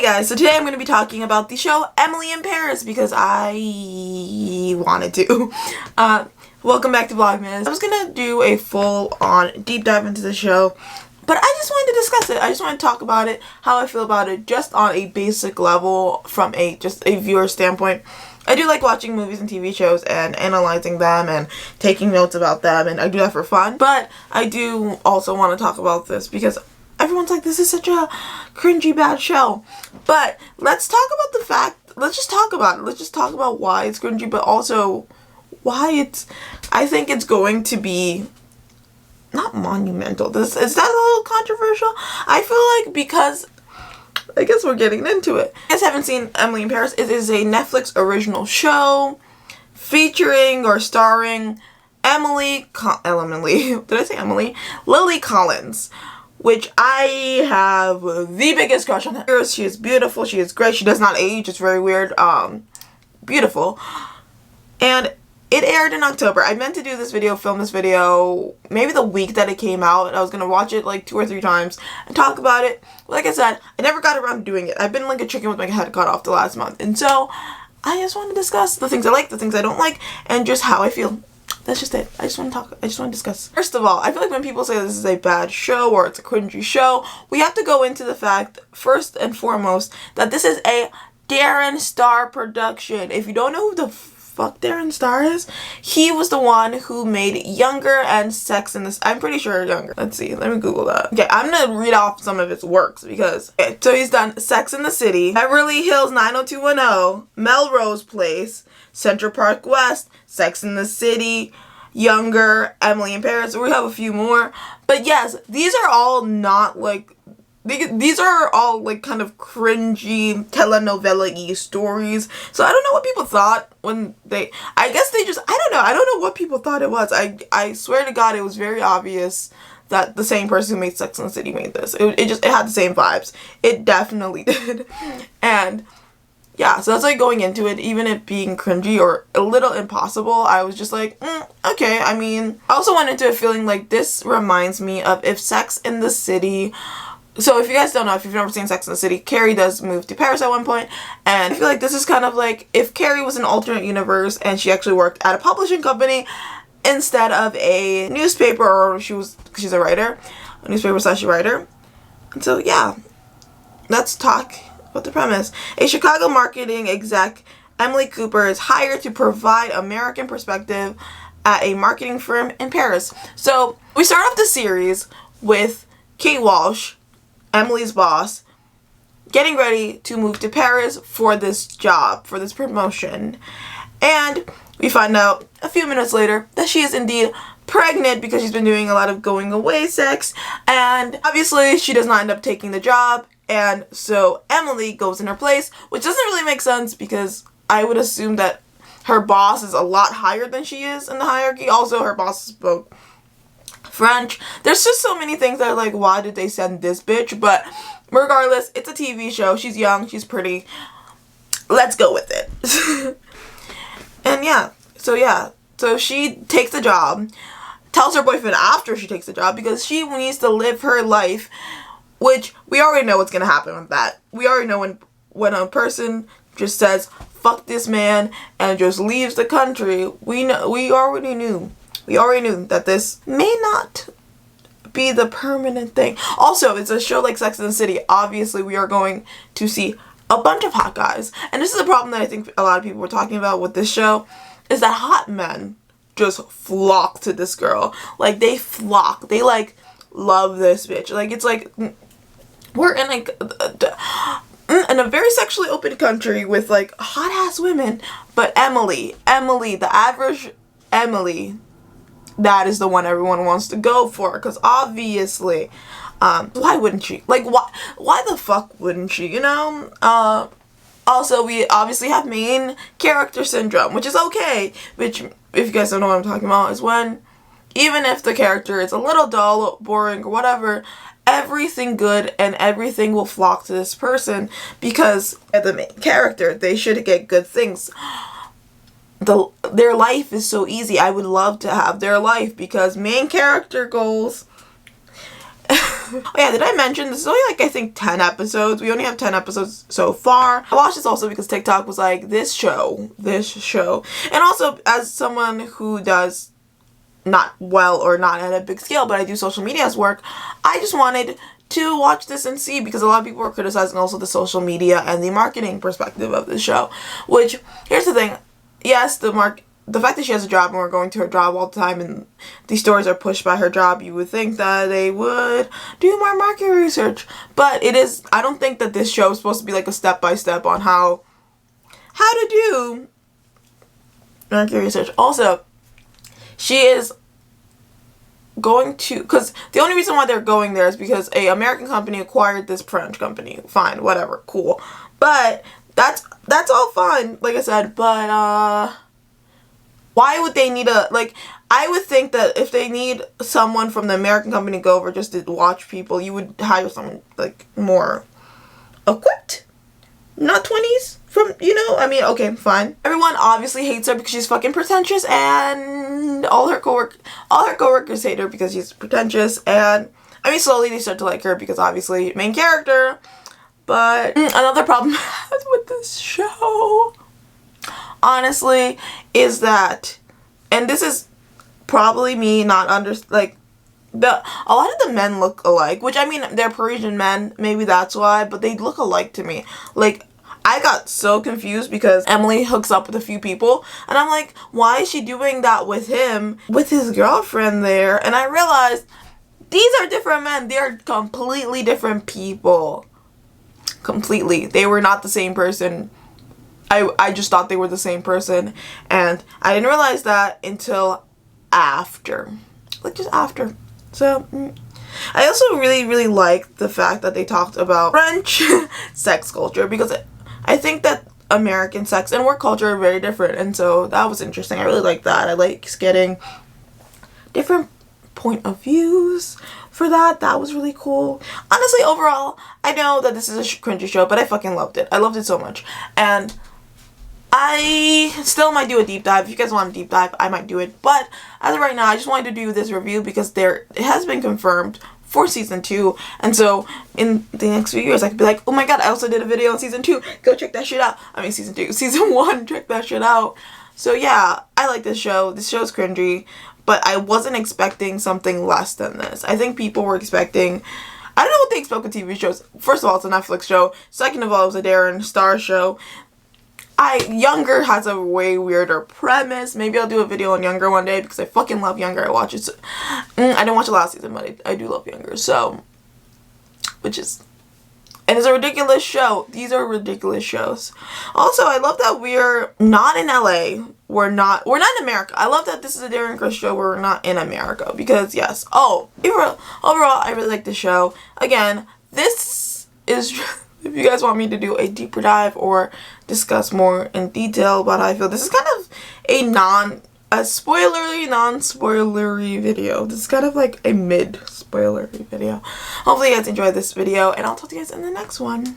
Hey guys, so today I'm going to be talking about the show Emily in Paris because I wanted to. Welcome back to Vlogmas. I was going to do a full-on deep dive into the show, but I just wanted to discuss it. I just want to talk about it, how I feel about it, just on a basic level from just a viewer standpoint. I do like watching movies and TV shows and analyzing them and taking notes about them, and I do that for fun. But I do also want to talk about this because everyone's like, this is such a cringy bad show. But let's talk about the fact, let's just talk about it. Let's just talk about why it's cringy, but also why I think it's going to be not monumental. Is that a little controversial? I feel like because, I guess we're getting into it. If you guys haven't seen Emily in Paris, it is a Netflix original show featuring or starring Lily Collins, which I have the biggest crush on her. She is beautiful, she is great, she does not age, it's very weird, beautiful. And it aired in October. I meant to do this video, film this video, maybe the week that it came out, and I was gonna watch it like 2 or 3 times and talk about it. Like I said, I never got around to doing it. I've been like a chicken with my head cut off the last month, and so I just want to discuss the things I like, the things I don't like, and just how I feel. That's just it. I just want to discuss. First of all, I feel like when people say this is a bad show or it's a cringy show, we have to go into the fact, first and foremost, that this is a Darren Star production. If you don't know who the fuck Darren Star is, he was the one who made Younger and Sex in the City. I'm pretty sure Younger. Let's see. Let me Google that. Okay, I'm gonna read off some of his works because, okay, so he's done Sex in the City, Beverly Hills 90210, Melrose Place, Central Park West, Sex in the City, Younger, Emily in Paris. We have a few more. But yes, these are all not like, these are all like kind of cringy telenovela-y stories. So I don't know what people thought when I guess they just, I don't know what people thought it was. I swear to God, it was very obvious that the same person who made Sex and the City made this. It had the same vibes. It definitely did. And yeah, so that's like going into it, even it being cringy or a little impossible, I was just like, okay. I mean, I also went into it feeling like this reminds me of if Sex in the City. So if you guys don't know, if you've never seen Sex and the City, Carrie does move to Paris at one point, and I feel like this is kind of like if Carrie was an alternate universe and she actually worked at a publishing company instead of a newspaper, or she's a writer, a newspaper / writer. And so yeah, let's talk about the premise. A Chicago marketing exec, Emily Cooper, is hired to provide American perspective at a marketing firm in Paris. So we start off the series with Kate Walsh, Emily's boss, getting ready to move to Paris for this job, for this promotion. And we find out a few minutes later that she is indeed pregnant because she's been doing a lot of going away sex, and obviously she does not end up taking the job, and so Emily goes in her place, which doesn't really make sense because I would assume that her boss is a lot higher than she is in the hierarchy. Also, her boss spoke French. There's just so many things that are like, why did they send this bitch? But regardless, it's a TV show. She's young, she's pretty. Let's go with it. And so she takes the job, tells her boyfriend after she takes the job because she needs to live her life, which we already know what's gonna happen with that. We already know when a person just says fuck this man and just leaves the country, we already knew that this may not be the permanent thing. Also, it's a show like Sex and the City. Obviously, we are going to see a bunch of hot guys, and this is a problem that I think a lot of people were talking about with this show, is that hot men just flock to this girl. Like, they flock. They, like, love this bitch. Like, it's like, we're in, like, in a very sexually open country with, like, hot-ass women. But Emily, the average Emily, that is the one everyone wants to go for. Because, obviously, why wouldn't she? Like, why the fuck wouldn't she, you know? Also, we obviously have main character syndrome, which is okay. Which, if you guys don't know what I'm talking about, is when, even if the character is a little dull, boring, or whatever, everything good and everything will flock to this person because as the main character, they should get good things. Their life is so easy. I would love to have their life because main character goals Oh yeah, did I mention this is only like I think 10 episodes? We only have 10 episodes so far. I watched this also because TikTok was like, this show. And also as someone who does not well or not at a big scale, but I do social media as work, I just wanted to watch this and see, because a lot of people were criticizing also the social media and the marketing perspective of the show. Which, here's the thing, yes, the fact that she has a job and we're going to her job all the time and these stories are pushed by her job, you would think that they would do more market research. But it is, I don't think that this show is supposed to be like a step-by-step on how to do market research. Also, she is going to, because the only reason why they're going there is because a American company acquired this French company. Fine, whatever, cool. But that's all fine, like I said, but why would they need I would think that if they need someone from the American company to go over just to watch people, you would hire someone like more equipped, not 20s from, I mean, okay, fine. Everyone obviously hates her because she's fucking pretentious, and all her coworkers hate her because she's pretentious, and I mean, slowly they start to like her because obviously main character. But another problem with this show, honestly, is that, and this is probably me not a lot of the men look alike, which I mean, they're Parisian men, maybe that's why, but they look alike to me. Like, I got so confused because Emily hooks up with a few people and I'm like, why is she doing that with him, with his girlfriend there? And I realized these are different men. They are completely different people. Completely. They were not the same person. I just thought they were the same person, and I didn't realize that until after. Like, just after. So, I also really, really liked the fact that they talked about French sex culture, because I think that American sex and work culture are very different, and so that was interesting. I really like that. I like getting different point of views for that. That was really cool. Honestly, overall, I know that this is a cringy show, but I fucking loved it. I loved it so much. And I still might do a deep dive. If you guys want a deep dive, I might do it. But as of right now, I just wanted to do this review because it has been confirmed for season 2. And so in the next few years, I could be like, oh my god, I also did a video on season 2. Go check that shit out. I mean, season 2. Season 1, check that shit out. So yeah, I like this show. This show's cringy. But I wasn't expecting something less than this. I think people were expecting, I don't know what they expect with TV shows. First of all, it's a Netflix show. Second of all, it was a Darren Star show. Younger has a way weirder premise. Maybe I'll do a video on Younger one day because I fucking love Younger. I watch it. I didn't watch the last season, but I do love Younger. So, and it's a ridiculous show. These are ridiculous shows. Also, I love that we're not in LA. We're not in America. I love that this is a Darren Chris show where we're not in America, because yes. Oh, overall, I really like the show. Again, this is, if you guys want me to do a deeper dive or discuss more in detail about how I feel, this is kind of a spoilery, non-spoilery video. This is kind of like a mid-spoilery video. Hopefully you guys enjoyed this video, and I'll talk to you guys in the next one.